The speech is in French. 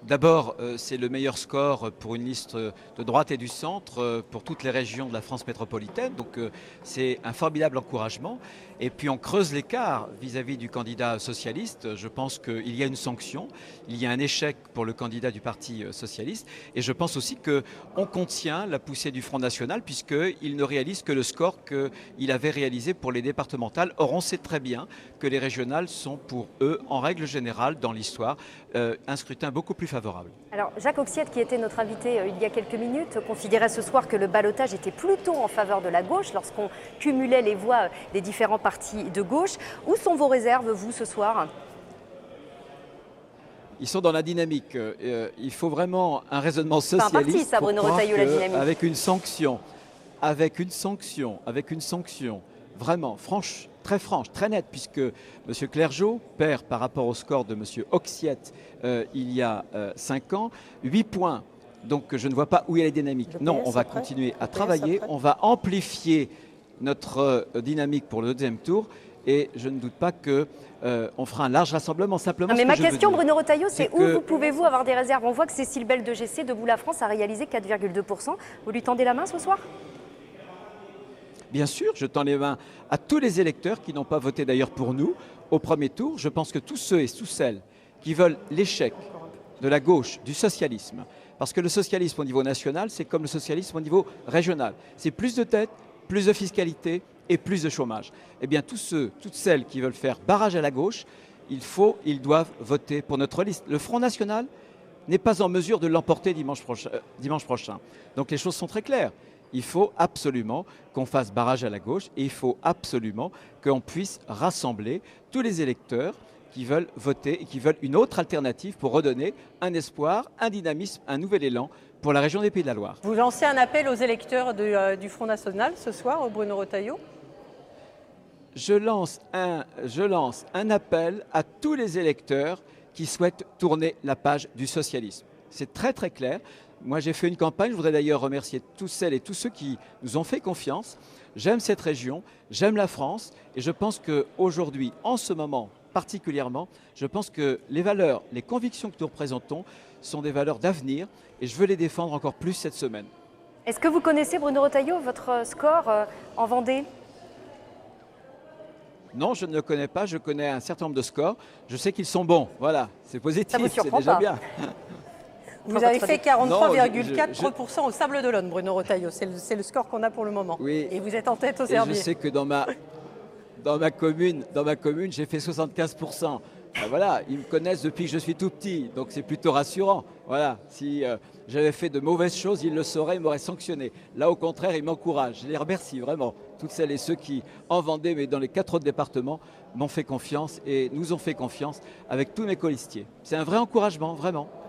D'abord, c'est le meilleur score pour une liste de droite et du centre pour toutes les régions de la France métropolitaine. Donc c'est un formidable encouragement. Et puis on creuse l'écart vis-à-vis du candidat socialiste. Je pense qu'il y a une sanction, il y a un échec pour le candidat du Parti socialiste. Et je pense aussi qu'on contient la poussée du Front National puisqu'il ne réalise que le score qu'il avait réalisé pour les départementales. Or on sait très bien que les régionales sont pour eux, en règle générale, dans l'histoire, un scrutin beaucoup plus favorable. Alors Jacques Oxiette, qui était notre invité il y a quelques minutes, considérait ce soir que le ballottage était plutôt en faveur de la gauche lorsqu'on cumulait les voix des différents partis de gauche. Où sont vos réserves, vous, ce soir ? Ils sont dans la dynamique. Il faut vraiment un raisonnement socialiste. C'est un parti, ça, Bruno Retailleau, la dynamique. Avec une sanction, vraiment très franche, très nette, puisque M. Clergeau perd par rapport au score de M. Oxiette il y a 5 ans, 8 points. Donc je ne vois pas où est la dynamique. Non, on va continuer à travailler, on va amplifier notre dynamique pour le deuxième tour et je ne doute pas qu'on fera un large rassemblement. Simplement, non, mais ma question, Bruno Retailleau, c'est où pouvez-vous avoir des réserves? On voit que Cécile Belle de GC, Debout la France, a réalisé 4,2%. Vous lui tendez la main ce soir? Bien sûr, je tends les mains à tous les électeurs qui n'ont pas voté d'ailleurs pour nous au premier tour. Je pense que tous ceux et toutes celles qui veulent l'échec de la gauche, du socialisme, parce que le socialisme au niveau national, c'est comme le socialisme au niveau régional. C'est plus de dettes, plus de fiscalité et plus de chômage. Eh bien, tous ceux, toutes celles qui veulent faire barrage à la gauche, ils doivent voter pour notre liste. Le Front National n'est pas en mesure de l'emporter dimanche prochain. Donc les choses sont très claires. Il faut absolument qu'on fasse barrage à la gauche et il faut absolument qu'on puisse rassembler tous les électeurs qui veulent voter et qui veulent une autre alternative pour redonner un espoir, un dynamisme, un nouvel élan pour la région des Pays de la Loire. Vous lancez un appel aux électeurs du Front National ce soir, Bruno Retailleau? Je lance un appel à tous les électeurs qui souhaitent tourner la page du socialisme. C'est très très clair. Moi j'ai fait une campagne, je voudrais d'ailleurs remercier toutes celles et tous ceux qui nous ont fait confiance. J'aime cette région, j'aime la France et je pense qu'aujourd'hui, en ce moment particulièrement, je pense que les valeurs, les convictions que nous représentons sont des valeurs d'avenir et je veux les défendre encore plus cette semaine. Est-ce que vous connaissez, Bruno Retailleau, votre score en Vendée? Non, je ne le connais pas, je connais un certain nombre de scores. Je sais qu'ils sont bons, voilà, c'est positif, c'est déjà bien. Vous avez fait 43,4% au Sables-d'Olonne, Bruno Retailleau. C'est le score qu'on a pour le moment. Oui. Et vous êtes en tête au Herbiers. Je sais que dans ma commune, j'ai fait 75%. Ben voilà, ils me connaissent depuis que je suis tout petit, donc c'est plutôt rassurant. Voilà, si j'avais fait de mauvaises choses, ils le sauraient, ils m'auraient sanctionné. Là, au contraire, ils m'encouragent. Je les remercie vraiment, toutes celles et ceux qui, en Vendée, mais dans les 4 autres départements, m'ont fait confiance et nous ont fait confiance avec tous mes colistiers. C'est un vrai encouragement, vraiment.